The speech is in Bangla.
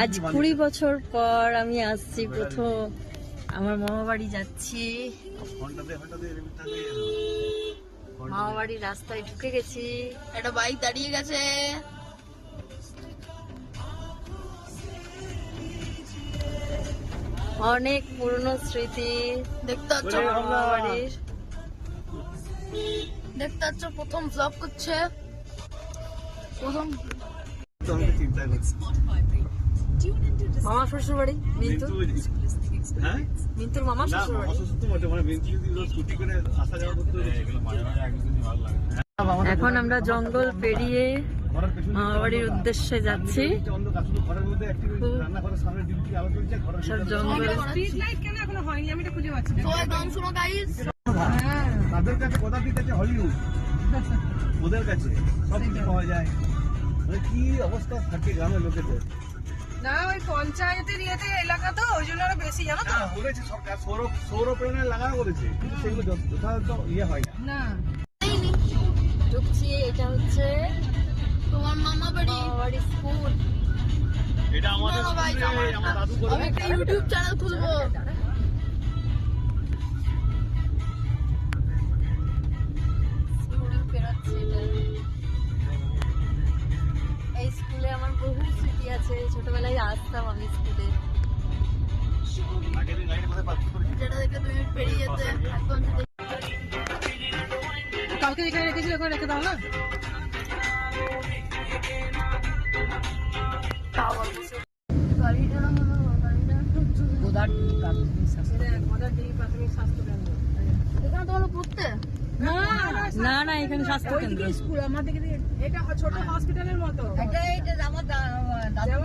আজ 20 বছর পর আমি আসছি প্রথম আমার মামা বাড়ি যাচ্ছি। মামা বাড়ির রাস্তায় ঢুকে গেছি, একটা বাইক দাঁড়িয়ে গেছে। অনেক পুরনো স্মৃতি দেখতে পাচ্ছ মামা বাড়ির। দেখতে পাচ্ছ প্রথম ব্লগ করছে, প্রথম মামা শ্বশুর বাড়ি মিন্টু। হ্যাঁ মিন্টুর মামা শ্বশুর বাড়ি। এখন আমরা জঙ্গল পেরিয়ে মামা বাড়ির উদ্দেশ্যে যাচ্ছি। সব জঙ্গল। তাদের কাছে কথা ঠিক আছে, হলিউড ওদের কাছে সব কিছু পাওয়া যায়। কি অবস্থা থাকে গ্রামের লোকেদের। না ওই পঞ্চায়েতের ইয়েতে এলাকা তো ওই জন্য আরো বেশি, জানো তো। বলেছে সরকার সৌর প্যানেল লাগানো করেছে, কিন্তু সেগুলো যথাযথ ইয়ে হয় না। ঢুকছি, এটা হচ্ছে তোমার মামা বাড়ি স্কুল। এটা আমাদের আমার দাদু করে। আমি একটা ইউটিউব চ্যানেল খুলবো। এই স্কুলে আমার বহু স্মৃতি আছে, ছোটবেলায় আসতাম আমি স্কুলে। যেটা দেখে তুমি পেরিয়ে যেতে একদম। কালকে যেখানে রেখেছিল ওখানে রেখে দাও না। না না, এখানে স্বাস্থ্য কেন্দ্র। স্কুল আমাদের এটা ছোট হসপিটালের মতো।